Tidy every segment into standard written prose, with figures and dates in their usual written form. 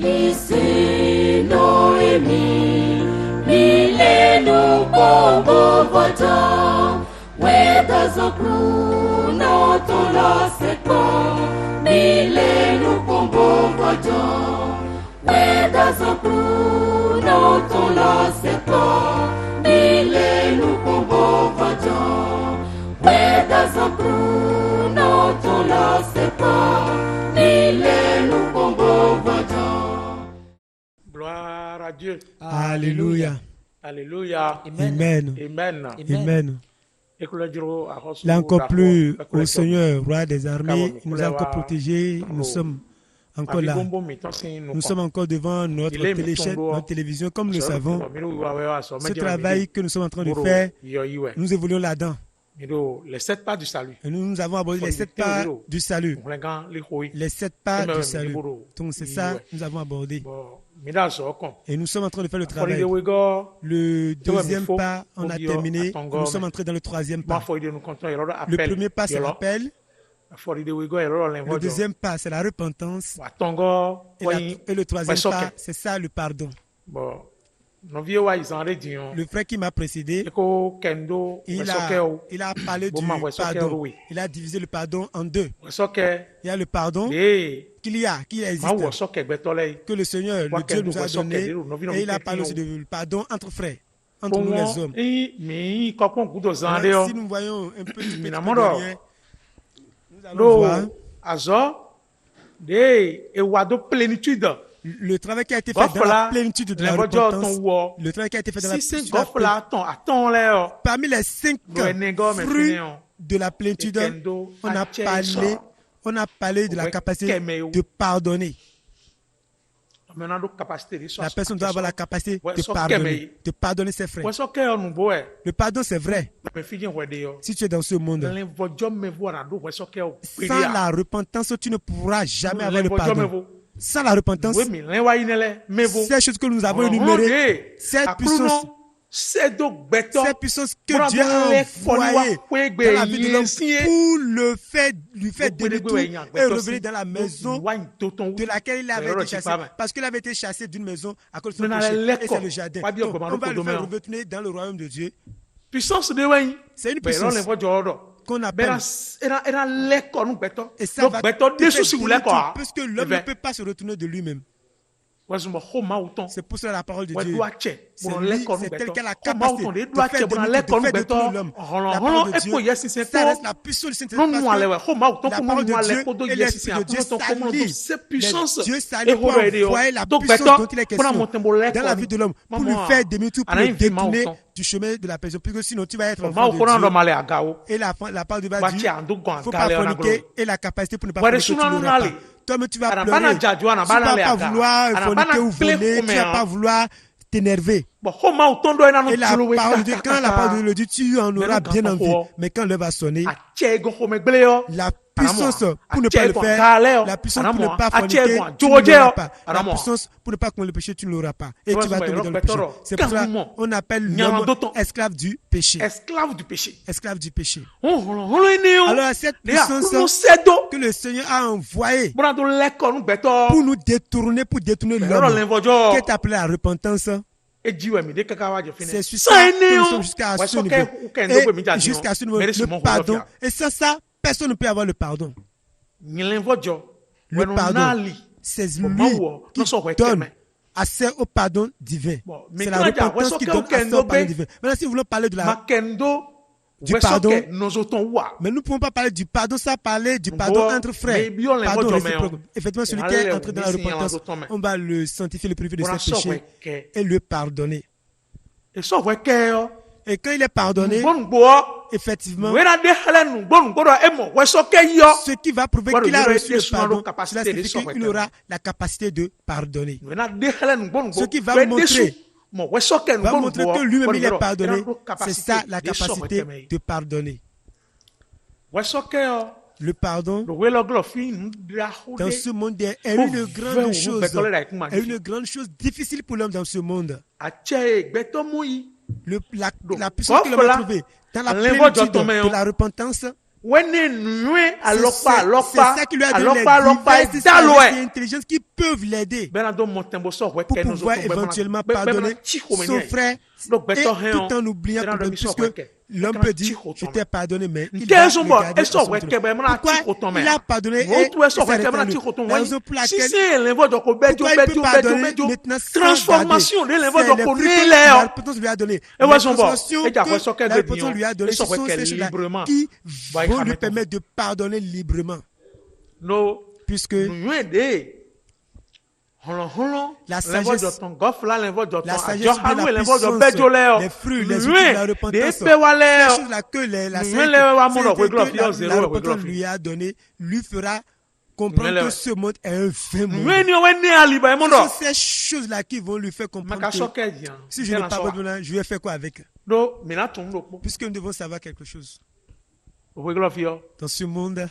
Ici Noémie, milenu kombo voto, weda zokru no tola seko, milenu kombo voto, weda zokru no tola seko, milenu kombo voto, weda zokru no tola seko, milenu kombo voto. Gloire à Dieu. Alléluia. Alléluia. Amen. Amen. Amen. Là encore plus au Seigneur, roi des armées, il nous a encore protégés, nous sommes encore là. Nous sommes encore devant notre télévision, comme nous savons. Ce travail que nous sommes en train de faire, nous évoluons là-dedans. Les 7 pas du salut. Et nous avons abordé les 7 pas du salut. Les 7 pas du salut. Donc c'est ça que nous avons abordé. Et nous sommes en train de faire le travail. Le deuxième pas, on a terminé. Nous sommes entrés dans le troisième pas. Le premier pas, c'est l'appel. Le deuxième pas, c'est la repentance. Et le troisième pas, c'est ça, le pardon. Le frère qui m'a précédé, il a parlé du pardon. Il a divisé le pardon en deux. Il y a le pardon qui existe, que le Seigneur, le Dieu nous a donné, et il a parlé aussi du pardon entre frères, entre nous les hommes. Si nous voyons un petit peu derrière, nous allons voir le travail qui a été fait dans la plénitude de la repentance, le travail qui a été fait dans la plénitude de la repentance. Parmi les 5 fruits de la plénitude, on a parlé de la capacité de pardonner. La personne doit avoir la capacité de pardonner ses frères. Le pardon, c'est vrai. Si tu es dans ce monde, sans la repentance, tu ne pourras jamais avoir le pardon. Sans la repentance, ces choses que nous avons énumérées, cette puissance que Dieu a envoyée dans la vie de l'homme pour lui faire donner tout et revenir dans la maison de laquelle il avait été chassé. Parce qu'il avait été chassé d'une maison à cause de son péché, et c'est le jardin. Donc, on va le faire revenir dans le royaume de Dieu. C'est une puissance qu'on appelle. Et ça va parce que l'homme ne peut pas se retourner de lui-même. C'est pour cela la parole de Dieu. C'est tel qu'elle a la capacité de faire détourner l'homme. La parole de Dieu, ça reste la puissance du Saint-Esprit. La parole de Dieu et l'Esprit de Dieu s'allient. Dieu s'allie pour envoyer la puissance dont il est question dans la vie de l'homme, pour lui faire demi tout, pour le détourner du chemin de la personne. Puisque sinon tu vas être enfant de Dieu. Et la parole de Dieu va dire, il ne faut pas forniquer, et la capacité pour ne pas forniquer, tu n'auras pas. Toi-même, tu vas pleurer. Tu ne vas pas vouloir forniquer ou voler. Tu ne vas pas vouloir t'énerver. Et la parole de Dieu, quand la parole de Dieu le dit, tu en auras bien envie. Mais quand l'heure va sonner, la puissance pour ne pas le faire, la puissance pour ne pas forniquer, tu ne l'auras pas. La puissance pour ne pas commettre le péché, tu ne l'auras pas. Et tu vas tomber dans le péché. C'est pour ça qu'on appelle l'homme esclave du péché. Esclave du péché. Esclave du péché. Alors cette puissance que le Seigneur a envoyée pour nous détourner, pour détourner l'homme, qui est appelé la repentance. C'est ça que nous sommes jusqu'à ce niveau. Et jusqu'à ce niveau, le pardon. Et sans ça, personne ne peut avoir le pardon. Le pardon, c'est lui qui donne accès au pardon divin. C'est la repentance qui donne accès au pardon divin. Maintenant, si vous voulez parler de du pardon, mais nous ne pouvons pas parler du pardon sans parler du pardon entre frères. Pardon réciproque. Effectivement, celui qui est entré dans la repentance, on va le sanctifier, le purifier de ses péchés et le pardonner. Et quand il est pardonné, effectivement, ce qui va prouver qu'il a reçu le pardon, cela signifie qu'il aura la capacité de pardonner. Ce qui va montrer que lui-même il est pardonné, c'est ça la capacité de pardonner. Le pardon, dans ce monde, est une grande chose difficile pour l'homme dans ce monde. La puissance que l'homme a trouvée dans la plénitude de la repentance, ça qui lui a donné les diverses intelligences qui peuvent l'aider pour pouvoir éventuellement pardonner son frère et tout en oubliant puisque l'homme peut dire je t'ai pardonné mais il va regarder pourquoi il a pardonné et la raison pour laquelle pourquoi il peut pardonner maintenant transformation de l'envoi la repentance lui a donné la repentance lui a donné ce sont ces choses-là qui vont lui permettre de pardonner librement puisque la sagesse de la les fruits, les outils de la repentance, ces choses-là que la repentance lui a donné, lui fera comprendre que ce monde est un vain monde. Ce sont ces choses-là qui vont lui faire comprendre que si je ne pardonne pas, je vais faire quoi avec? Puisque nous devons savoir quelque chose. Dans ce monde,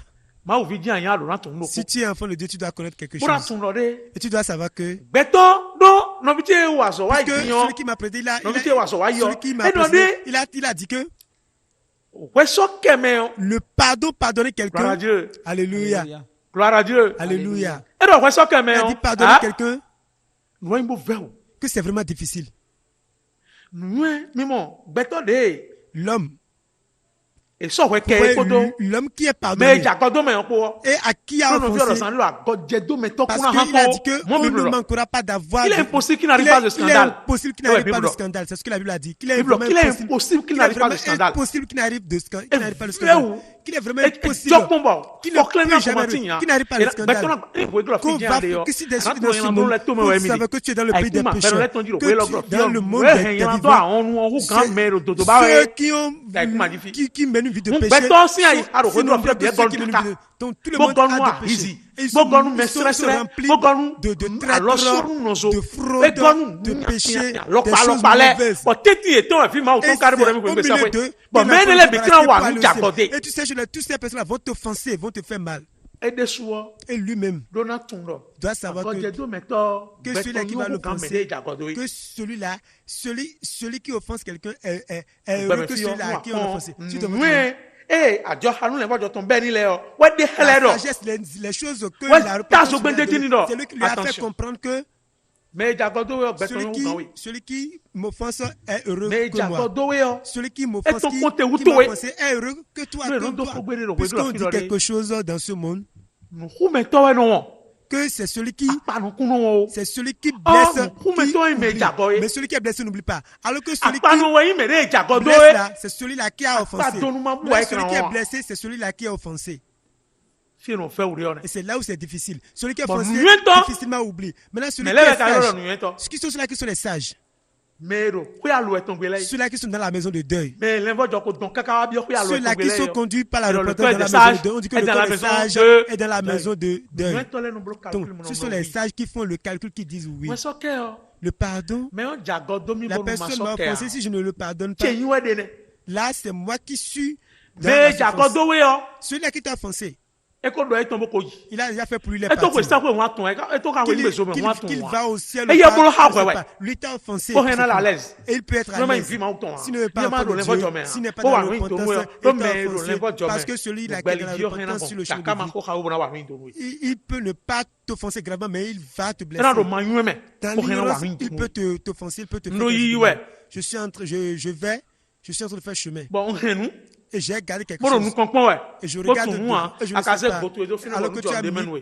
si tu es enfant de Dieu, tu dois connaître quelque chose. Et tu dois savoir que celui qui m'a prêté, il a dit que le pardon, pardonner quelqu'un. Alléluia. Gloire à Dieu. Alléluia. Il a dit pardonner quelqu'un que c'est vraiment difficile. L'homme qui est pardonné et à qui a offensé parce qu'il a dit qu'on ne manquera pas d'avoir. Il est impossible qu'il n'arrive pas de scandale. Il est impossible qu'il n'arrive pas de scandale. C'est ce que la Bible a dit. Il est impossible qu'il n'arrive pas de scandale. Impossible qu'il n'arrive pas de scandale. Qu'il est vraiment impossible qu'il n'arrive pas de scandale. Qu'on va que si des choses dans ce monde, vous savez que tu es dans le pays des pécheurs, que tu es dans le monde des vivants, ceux qui mènent une vie de péché, donc tout le monde a des péchés. Ils sont remplis de traîtres, de fraude, de péchés, des choses mauvaises. Et tu sais, toutes ces personnes vont t'offenser, vont te faire mal. Et lui-même doit savoir que celui-là qui va l'offenser, que celui-là, celui qui offense quelqu'un est heureux que celui-là qui est offensé. La sagesse, les choses que la repentance c'est lui qui lui a fait comprendre que celui qui m'offense est heureux que moi. Celui qui m'offense, qui m'a offensé est heureux que toi. Puisqu'on dit quelque chose dans ce monde, que c'est celui qui blesse, mais celui qui est blessé n'oublie pas. Alors que celui qui blesse là, c'est celui-là qui a offensé. Mais celui qui est blessé, c'est celui-là qui a offensé. Et c'est là où c'est difficile. Celui qui est offensé, difficilement oublie. Maintenant, celui qui est sage, qui sont ceux-là qui sont les sages, ceux-là qui sont dans la maison de deuil, ceux-là qui sont conduits par la repentance dans la maison de deuil. On dit que le corps des sages est dans la maison de deuil. Donc, ce sont les sages qui font le calcul, qui disent oui. Le pardon, la personne m'a offensé, si je ne le pardonne pas, là c'est moi qui suis dans la offense. Celui-là qui t'a offensé, il a déjà fait pour lui les parties. Qu'il va au ciel ou pas. Lui t'a offensé. Et il peut être à l'aise. S'il ne veut pas entendre Dieu, s'il n'est pas dans la repentance, il t'a offensé. Parce que celui-là qui est dans la repentance sur le chemin de vie, il peut ne pas t'offenser gravement, mais il va te blesser. Dans l'ignorance, il peut t'offenser, il peut te faire. Je suis en train de faire chemin. Et j'ai gardé quelque chose. Et je regarde dedans, et je ne sais pas. Alors que tu as mis une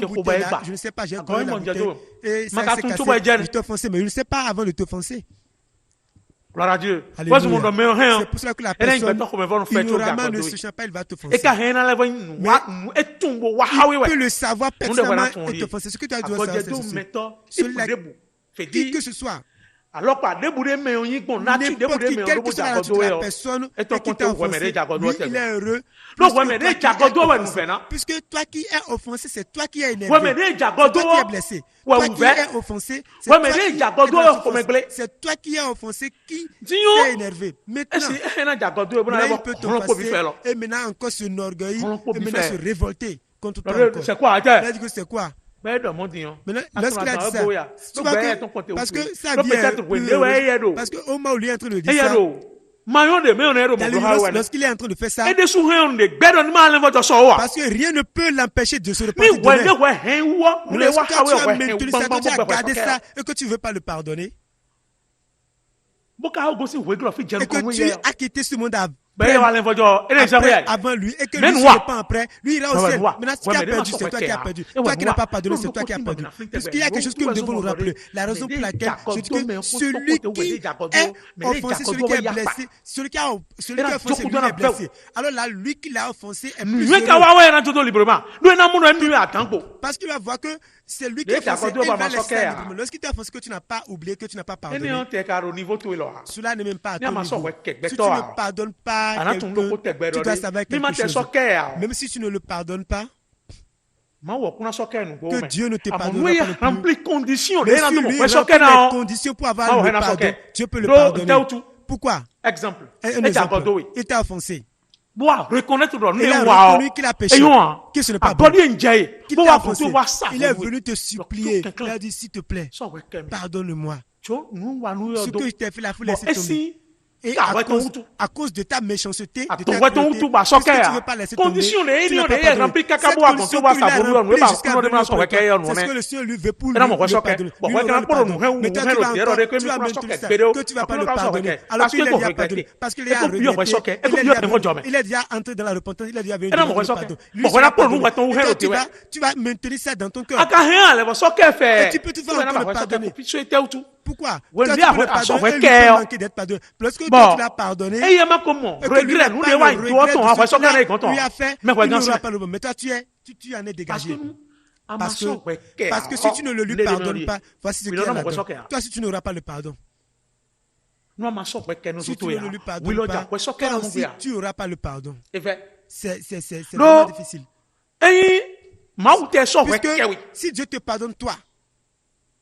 bouteille là, je ne sais pas, j'ai donné la bouteille. Et ça s'est cassé. Je t'ai offensé, mais je ne sais pas avant de t'offenser. Gloire à Dieu. C'est pour cela que la personne, ignoramment, ne se cherche pas, il va t'offenser. Il peut le savoir personnellement et t'offenser. Ce que tu as dit, c'est celui-là, qui que ce soit. Alors pas débouler mais on y bon nature débouler mais on la personne qui t'a offensé, lui, il est heureux. Puisque toi qui es offensé, c'est toi qui es énervé. Toi qui es blessé. Toi qui es offensé, c'est toi qui es offensé qui est énervé. Maintenant, il peut t'offenser et maintenant encore s'enorgueillir et maintenant se révolter contre toi encore. C'est quoi? Il a dit que c'est quoi? Maintenant, lorsqu'il a dit ça, tu vois que, parce que ça vient, parce qu'au moment où il est en train de dire ça, Lorsqu'il est en train de faire ça, parce que rien ne peut l'empêcher de se repentir demain. Lorsque tu as maintenu ça, tu as gardé ça et que tu ne veux pas le pardonner, et que tu as quitté ce monde avant lui et que lui ne se pas après, lui ira au ciel. Maintenant, ce qui a perdu, c'est toi qui as perdu. Toi qui n'as pas pardonné, c'est toi qui as perdu. Parce qu'il y a quelque chose que nous devons nous rappeler. La raison pour laquelle je dis que celui qui est offensé, celui qui est blessé, celui qui a offensé, lui est blessé. Alors là, lui qui l'a offensé est plus heureux. Parce qu'il va voir que c'est lui qui a offensé. Lorsqu'il t'a offensé que tu n'as pas oublié, que tu n'as pas pardonné, cela n'est même pas à ton niveau. Si tu ne pardonnes pas quelqu'un, tu dois savoir quelque chose. Même si tu ne le pardonnes pas, que Dieu ne te pardonnera pas non plus. Mais si lui remplit les conditions pour avoir le pardon, Dieu peut le pardonner. Pourquoi? Un exemple. Il t'a offensé. Il a reconnu qu'il a péché, que ce n'est pas bon, qu'il t'a offensé. Il est venu te supplier. Il a dit, s'il te plaît, pardonne-moi. Ce que je t'ai fait, la faut laisser tomber. Et à cause de ta méchanceté, de ta cruauté, parce que tu ne veux pas laisser tomber, tu n'as pas pardonné. Cette condition qu'il a remplie jusqu'à venir au pardon, c'est ce que le Seigneur lui veut pour lui le pardonner. Lui aura le pardon. Mais toi, tu vas maintenir ça, que tu ne vas pas le pardonner, alors qu'il est déjà pardonné, parce qu'il est à regretter, il est déjà entré dans la repentance, il est déjà venu demander le pardon. Lui sera pardonné. Et toi, tu vas maintenir ça dans ton cœur. Et tu peux toujours encore le pardonner. Pourquoi? Toi, tu peux le pardonner et lui peut manquer d'être pardonné. Lorsque toi, tu l'as pardonné, et que lui n'a pas le regret de ce qu'il lui a fait, il n'aura pas le bon. Mais toi, tu en es dégagé. Parce que si tu ne le lui pardonnes pas, voici ce qu'il y a là-dedans. Toi, si tu n'auras pas le pardon, si tu ne le lui pardonnes pas, toi aussi, tu n'auras pas le pardon. C'est vraiment difficile. Puisque si Dieu te pardonne, toi,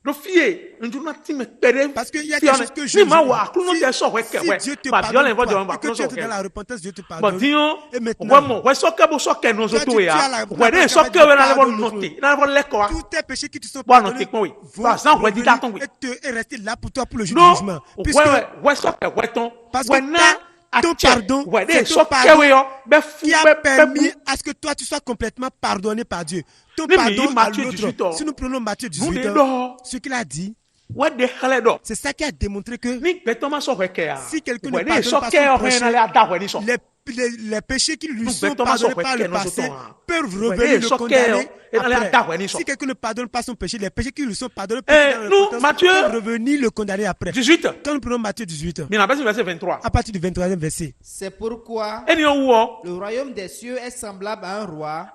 parce qu'il y a quelque chose que je dis. Si Dieu te pardonne et que tu es dans la repentance, Dieu te pardonne. Et maintenant, tous tes péchés qui te sont pardonnés vont rester là pour toi pour le jugement. Parce que ton pardon, c'est ton pardon qui a permis à ce que toi tu sois complètement pardonné par Dieu. Ton pardon à l'autre. Si nous prenons Matthieu 18, ce qu'il a dit, c'est ça qui a démontré que si quelqu'un ne pardonne pas son péché, les péchés qui lui sont pardonnés par le passé peuvent revenir le condamner après. Si quelqu'un ne pardonne pas son péché, les péchés qui lui sont pardonnés peuvent revenir le condamner après. Quand nous prenons Matthieu 18, à partir du 23e verset, c'est pourquoi le royaume des cieux est semblable à un roi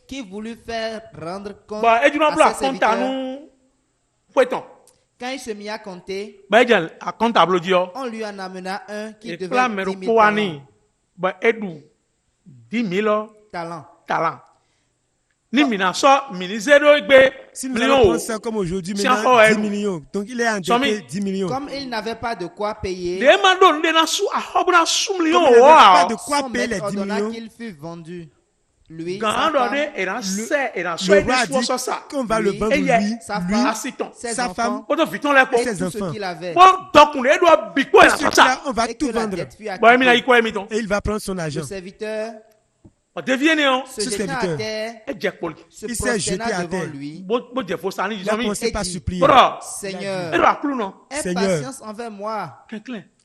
qui voulut faire rendre compte à ses serviteurs. Quand il se mit à compter, on lui en amena un qui devait 10 000 talents. Si nous allons prendre ça comme aujourd'hui, maintenant 10 millions. Donc il est endetté 10 millions. Comme il n'avait pas de quoi payer, Comme il n'avait pas de quoi payer les 10 millions, qu'il fut vendu. Lui, le roi a dit qu'on va le vendre lui, sa femme et ses enfants. On va tout vendre. Et il va prendre son argent. Le serviteur Ce serviteur, il s'est jeté à terre. lui. Il a commencé par supplier. Seigneur, aie patience envers moi.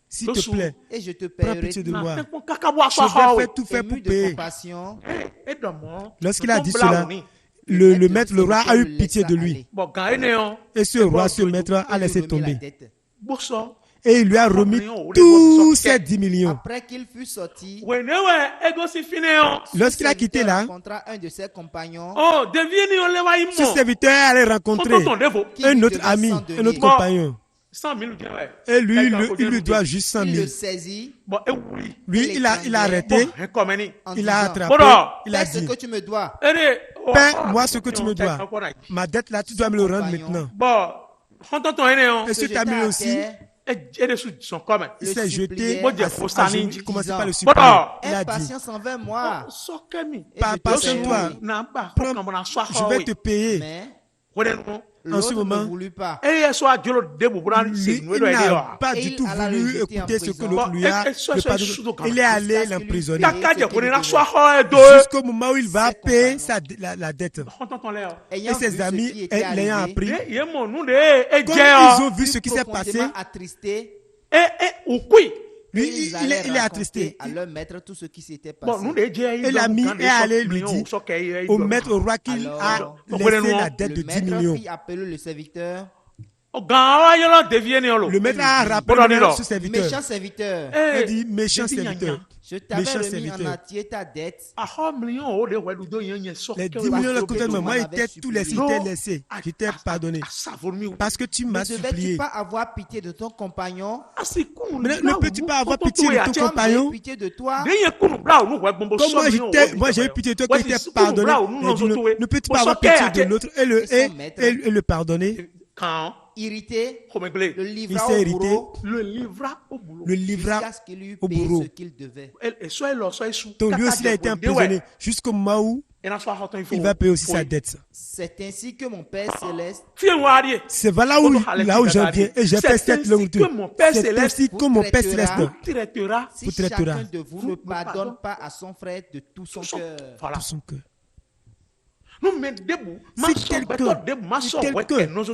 S'il te plaît, et je te prends paierai pitié de moi. Je vais tout faire pour payer. Lorsqu'il a a dit cela, le maître, le roi a eu pitié de lui. Et ce roi, ce maître, a laissé tomber. Et il lui a remis tous ses 10 millions. Après qu'il fut sorti, lorsqu'il a quitté là, un de ses compagnons, ce serviteur allait rencontrer un autre ami, un autre compagnon. Et lui, il lui doit juste 100 000. Il le saisit. Lui, il a arrêté. Il a attrapé. Il a dit, ce que tu me dois. Paie-moi ce que tu me dois. Ma dette là, tu dois me le rendre maintenant. Et ce ami aussi, il s'est jeté à genoux, il commençait par le supplier. Il a dit, patience envers moi. Pas sur toi. Je vais te payer. en ce moment, il n'a pas du tout voulu écouter ce que l'autre lui a pardonné. Il est allé l'emprisonner jusqu'au moment où il va payer la dette. Et ses amis l'ayant appris, comme ils ont vu ce qui s'est passé, lui, il est attristé. À leur maître tout ce qui s'était passé. Et l'ami est allé lui dire au maître, au roi, qu'il a laissé la dette de 10 millions. Il a appelé le serviteur. Le maître a rappelé ce serviteur. Méchant serviteur. Il dit, méchant serviteur. Je t'avais remis en entier ta dette. Les 10 millions de côté de moi, tous les étaient laissés. Je t'ai pardonné. Parce que tu m'as supplié. Ne devais-tu pas avoir pitié de ton compagnon? Ne peux-tu pas avoir pitié de ton compagnon? Pitié de toi? Comme moi j'ai eu pitié de toi qui t'ai pardonné. Ne peux-tu pas avoir pitié de l'autre et le pardonner? Irrité, le livra au boulot. Jusqu'à ce qu'il lui paye ce qu'il devait. Donc lui aussi il a été emprisonné jusqu'au moment où il va payer aussi sa dette. C'est ainsi que mon Père Céleste. C'est là où j'en viens et j'ai fait cette longue tour. C'est ainsi que mon Père Céleste vous traitera. Si chacun de vous ne pardonne pas à son frère de tout son cœur. Si quelqu'un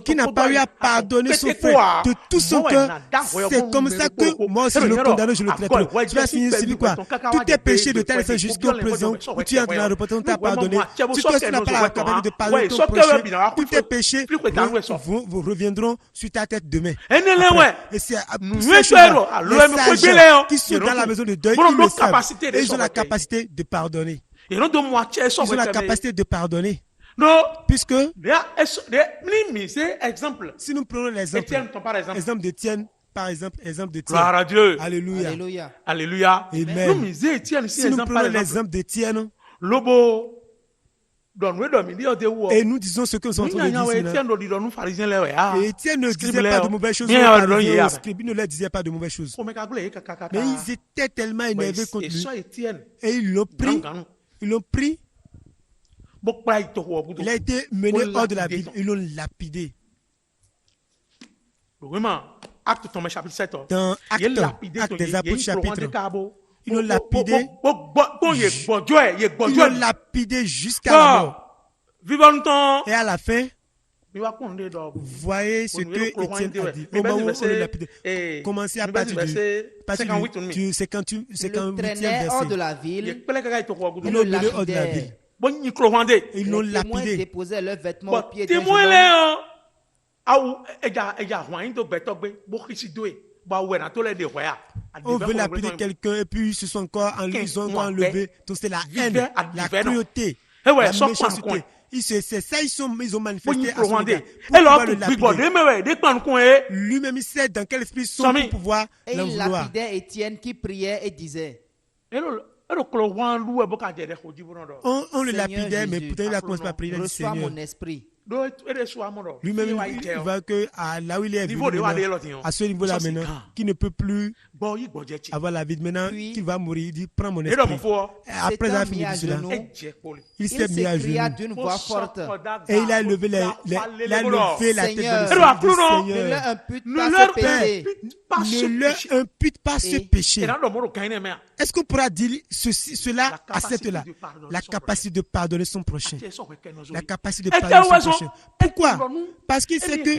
qui n'a pas eu à pardonner son frère de tout son cœur, c'est comme ça que moi aussi je le condamne, je le traiterai. Tu vas signifier quoi? Tous tes péchés de ta laissé jusqu'au présent où tu es en train de repentir, on t'a pardonné. Si toi tu n'as pas la capacité de pardonner ton prochain, tous tes péchés vous reviendront sur ta tête demain. Et c'est ces choses-là, les sages qui sont dans la maison de deuil, ils le savent. Et ils ont la capacité de pardonner. Ils ont la capacité de pardonner. Non. Puisque si nous prenons l'exemple d'Étienne, par exemple, gloire à Dieu. Alléluia. Alléluia. Amen. Si nous prenons l'exemple d'Étienne, et nous disons ce que nous sommes en train de dire. Et Étienne ne disait pas de mauvaises choses. Il ne leur disait pas de mauvaises choses. Mais ils étaient tellement énervés contre lui. Et ils l'ont pris. Il a été mené hors de la ville. Ils l'ont lapidé. Dans Actes des Apôtres chapitre, ils l'ont lapidé. Ils l'ont lapidé jusqu'à la mort. Et à la fin, voyez ce que Étienne a dit. Au moment où on le lapidait. Commencez à partir du 58e verset. Hors de la ville. Ils l'ont mené hors de la ville. Ils l'ont lapidé. Déposé leurs vêtements au pied d'un on veut lapider quelqu'un et puis ils ont encore enlevé. Donc c'est la haine, la cruauté, la méchanceté. C'est ça, ils ont manifesté à son égard. Lui-même, il sait dans quel esprit ils sont pour pouvoir l'en vouloir. Et il lapidait Étienne qui priait et disait. On le lapidait, mais peut-être il a commencé à prier. Reçois mon esprit. Lui-même, il va que là où il est venu, à ce niveau-là maintenant, qui ne peut plus avoir la vie de maintenant, qui va mourir, il dit, prends mon esprit. Après avoir fini de cela, il s'est mis à genoux d'une voix forte. Et il a levé la tête de ne leur impute pas ce péché. Est-ce qu'on pourra dire cela à cette-là? La capacité de pardonner son prochain. La capacité de pardonner son prochain. Pourquoi? Parce qu'il sait que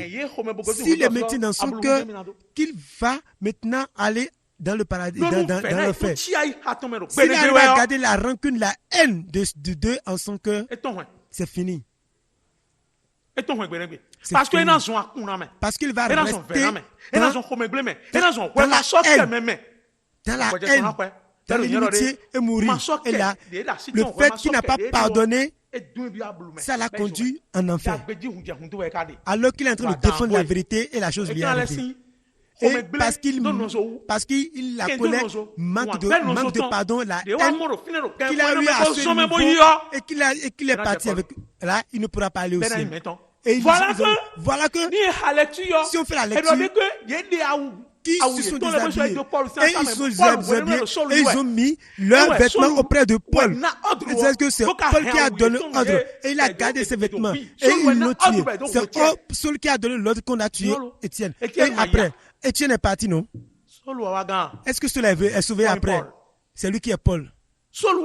s'il est maintenant dans son cœur, qu'il va maintenant aller dans le paradis, dans l'enfer. S'il arrive à garder la rancune, la haine de deux en son cœur, c'est fini. Parce qu'il va rester dans la haine, dans l'inimitié et mourir. Et là, le fait qu'il n'a pas pardonné, ça l'a conduit en enfer. Alors qu'il est en train de défendre la vérité et la chose lui est arrivée. Et parce qu'il la colère, manque de pardon, la haine qu'il a eu à ce niveau et qu'il est parti avec, là, il ne pourra pas aller au ciel. Et voilà que si on fait la lecture, qui se sont déshabillés et ils sont déshabillés et ils ont mis leurs vêtements auprès de Paul. C'est-à-dire que c'est Paul qui a donné l'ordre et il a gardé ses vêtements et ils l'ont tué. C'est Saul qui a donné l'ordre qu'on a tué Étienne. Et après, Étienne est parti, non? Est-ce que Saul est sauvé après? C'est lui qui est Paul. Saul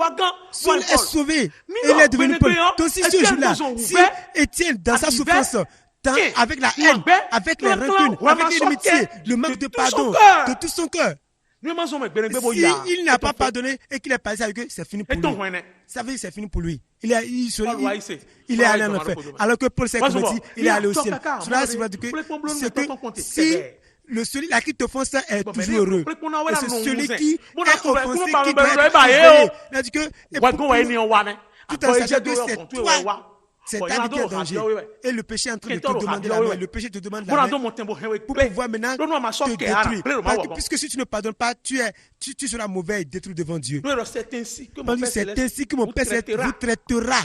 est sauvé et il est devenu Paul. Donc si ce jour-là, si Étienne dans sa souffrance, avec la haine, avec les rancunes, avec l'inimitié, le manque de pardon, de tout son cœur, s'il n'a pas pardonné et qu'il est passé avec eux, c'est fini pour lui. Ça veut dire que c'est fini pour lui. Il est allé en enfer. Alors que Paul s'est converti, il est allé au ciel. Cela veut dire que si celui-là qui t'offense est toujours heureux. Et c'est celui qui est offensé qui doit être réveillé. C'est-à-dire que tout en sachant que c'est toi. C'est ta vie qui est en danger. Et le péché est en train de te demander la main. Le péché te demande la main pour pouvoir maintenant te détruire. Parce que puisque si tu ne pardonnes pas, tu seras mauvais et détruit devant Dieu. C'est ainsi que mon Père vous traitera.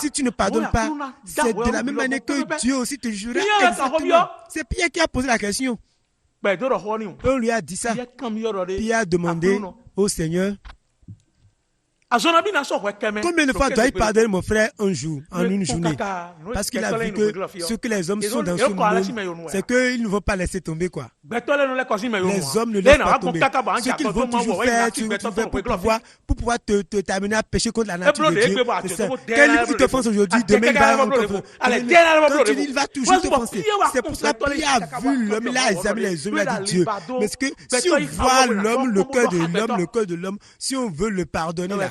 Si tu ne pardonnes pas, c'est de la même manière que Dieu aussi te jurera exactement. C'est Pierre qui a posé la question. On lui a dit ça. Pierre a demandé au Seigneur, combien de fois dois-je pardonner mon frère un jour, en une journée? Parce qu'il a vu que ce que les hommes sont dans ce monde, c'est qu'ils ne vont pas laisser tomber, quoi. Les hommes ne laissent pas tomber. Ce qu'ils vont toujours faire, pour pouvoir t'amener à pécher contre la nature de Dieu. C'est ça. Quand il t'offense aujourd'hui, demain il va encore. Quand tu dis, il va toujours t'offenser. C'est pour ça que Pierre a vu l'homme, il a examiné les hommes, il a dit Dieu. Parce que si on voit l'homme, le cœur de l'homme, si on veut le pardonner là,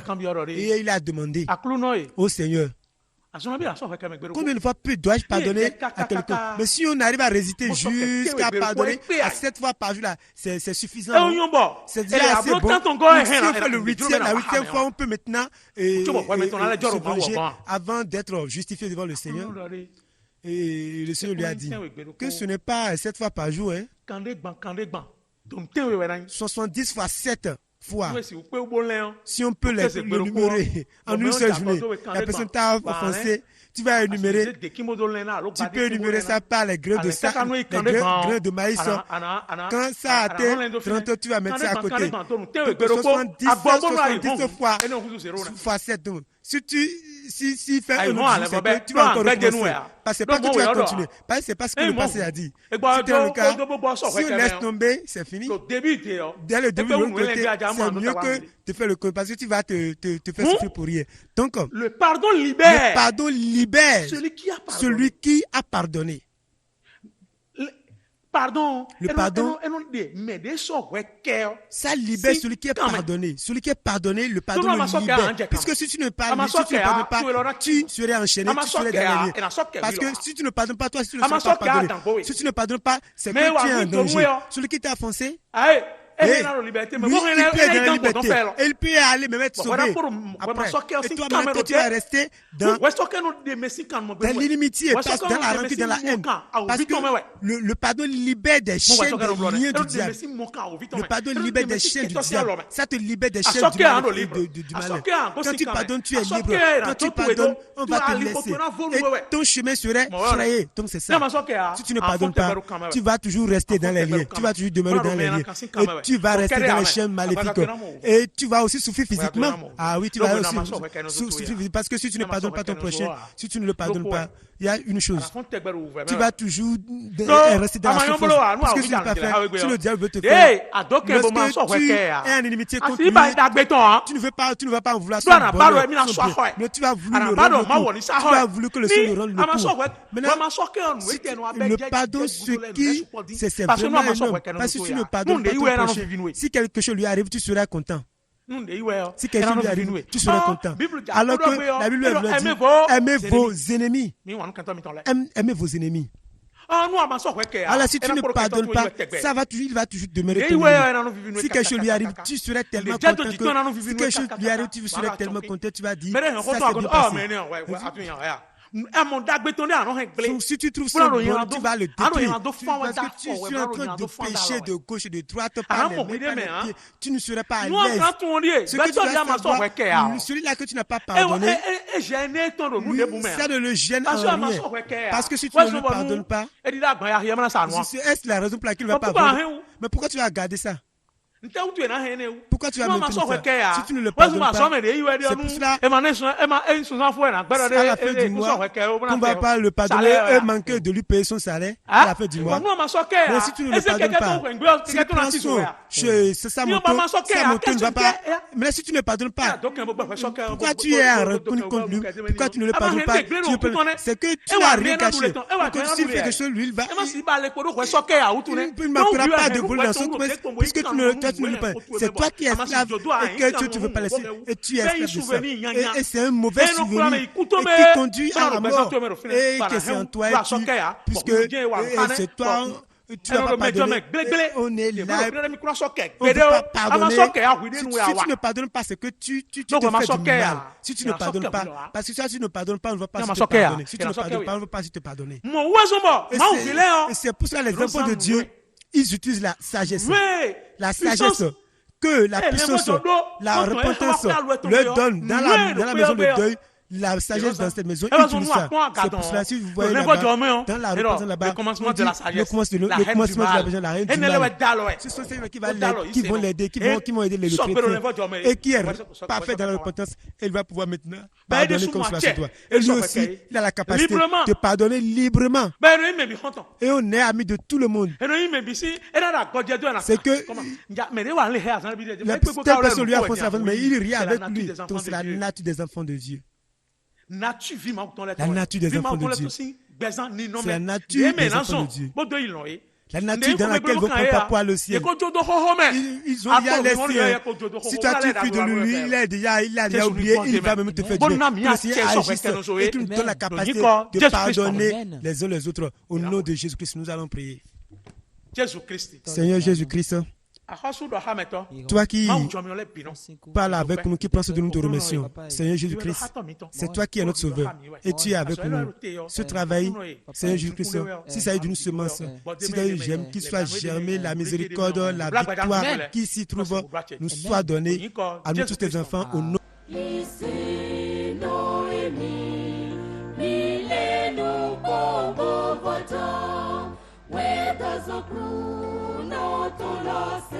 et il a demandé au Seigneur, combien de fois dois-je pardonner à quelqu'un? Mais si on arrive à résister jusqu'à pardonner à 7 fois par jour, là, c'est suffisant. C'est déjà assez bon. Si on fait la 8e fois, on peut maintenant se venger avant d'être justifié devant le Seigneur. Et le Seigneur lui a dit que ce n'est pas 7 fois par jour, 70 fois 7 fois. Si on peut le numérer en une seule journée, la personne t'a offensé, tu vas énumérer. Tu peux énumérer ça par les grains de sable, les grains de maïs. Quand ça atteint 30, tu vas mettre ça à côté. 70 fois 7. Si fait un autre jour, tu vas encore recommencer. Parce que c'est pas que tu vas continuer. C'est pas ce que le passé a dit. Si c'est le cas, si on laisse tomber, c'est fini. Dès le début de l'autre côté, c'est mieux que de faire le côté. Parce que tu vas te faire souffrir pour rien. Donc, le pardon libère. Le pardon libère celui qui a pardonné. Le pardon, ça libère celui qui est pardonné. Celui qui est pardonné, le pardon le libère. Puisque si tu ne pardonnes pas, tu serais enchaîné, tu serais dans les liens. Parce que si tu ne pardonnes pas, toi, si tu ne seras pas pardonné, si tu ne pardonnes pas, c'est que tu es en danger. Celui qui t'a offensé, il peut être dans la liberté. Et il peut aller me mettre sauvé après. Et toi-même, tu vas rester dans l'inimitié, dans la rancune, dans la haine. Parce que le pardon libère des chaînes, des liens du diable. Le pardon libère des chaînes du diable. Ça te libère des chaînes du malheur. Quand tu pardonnes, tu es libre. Quand tu pardonnes, on va te laisser. Et ton chemin serait frayé. Donc c'est ça. Si tu ne pardonnes pas, tu vas toujours rester dans les liens. Tu vas toujours demeurer dans les liens. Et tu vas rester dans les chaînes maléfiques. Et tu vas aussi souffrir physiquement. Ah oui, tu vas aussi souffrir physiquement. Parce que si tu ne pardonnes pas ton prochain, si tu ne le pardonnes pas, il y a une chose. Tu vas toujours rester dans la souffrance. Parce que si tu ne pas faire, si le diable veut te faire, lorsque tu es en inimitié contre lui, tu ne vas pas en vouloir son bonheur, mais tu vas vouloir le rendre le coup. Tu vas vouloir que le Seigneur rende le coup. Maintenant, le pardon, ce qui, c'est vraiment énorme. Parce que si tu ne pardonnes pas ton prochain, si quelque chose lui arrive, tu seras content. Si quelque chose lui arrive, tu seras content. Alors que la Bible dit, aimez vos ennemis. Aimez vos ennemis. Alors si tu ne pardonnes pas, il va toujours demeurer ton ennemi. Si quelque chose lui arrive, tu serais tellement content que... Si quelque chose lui arrive, tu serais tellement content, tu vas dire, ça c'est bien passé. Si tu trouves ça bon, tu vas le détruire. Parce que tu es en train de pécher de gauche et de droite par les mains, par les pieds. Tu ne serais pas à l'aise. Ce que tu dois savoir, celui-là que tu n'as pas pardonné, ça ne le gêne en rien. Parce que si tu ne lui pardonnes pas, est-ce la raison pour laquelle il ne va pas pardonner? Mais pourquoi tu vas garder ça? Pourquoi tu vas maintenir ça? Si tu ne le pardonnes pas, c'est pour cela, à la fin du mois, on ne va pas le pardonner et manquer de lui payer son salaire à la fin du mois. Mais si tu ne le pardonnes pas, s'il prend son sa moto ne va pas. Mais si tu ne pardonnes pas, pourquoi tu es en rancune contre lui? Pourquoi tu ne le pardonnes pas? C'est que tu n'as rien caché. S'il fait quelque chose, lui, il va. Il ne manquera pas de vol dans son coin puisque tu ne le pas. C'est toi qui es esclave et que tu ne veux pas laisser. Et tu es esclave de ça. Et c'est un mauvais souvenir et qui conduit à la mort. Et que c'est en toi et puisque c'est toi. Tu n'as pas pardonné. On est là. On ne peut pas pardonner. Si tu ne pardonnes pas, c'est que tu te fais du mal. Si tu ne pardonnes pas, parce que si tu ne pardonnes pas, on ne va pas te pardonner. Si tu ne pardonnes pas, on ne va pas te pardonner. Et c'est pour ça que les enfants de Dieu, ils utilisent la sagesse. La sagesse que la puissance, la repentance leur donne dans la maison de deuil. La sagesse dans cette maison, ils utilisent ça. C'est pour cela, si vous voyez là-bas, dans la repentance là-bas, le commencement de la maison, la reine du mal. Ce sont ceux qui vont l'aider, qui vont aider les chrétiens. Et qui est parfait dans la repentance, elle va pouvoir maintenant pardonner comme cela se doit. Et lui aussi, il a la capacité de pardonner librement. Et on est amis de tout le monde. C'est que la petite personne lui a foncé avant, mais il rit avec lui. Donc c'est la nature des enfants de Dieu. La nature des enfants de Dieu. C'est la nature des enfants de Dieu. La nature dans laquelle vont prendre poil le ciel. Ils ont déjà laissé. Si toi tu fuis de lui, il a déjà oublié, il va même te faire du bien. Le Seigneur agisse et qu'il nous donne la capacité de pardonner les uns les autres. Au nom de Jésus-Christ, nous allons prier. Seigneur Jésus-Christ, toi qui parles avec nous, qui prends soin de nous, te remercions. Seigneur Jésus-Christ, c'est toi qui es notre sauveur et tu es avec nous. Ce travail, Seigneur Jésus-Christ, si ça a eu d'une semence, si ça a eu germe, qu'il soit germé, la miséricorde, la victoire qui s'y trouve, nous soit donnée à nous tous tes enfants au nom. Where does a crew not to last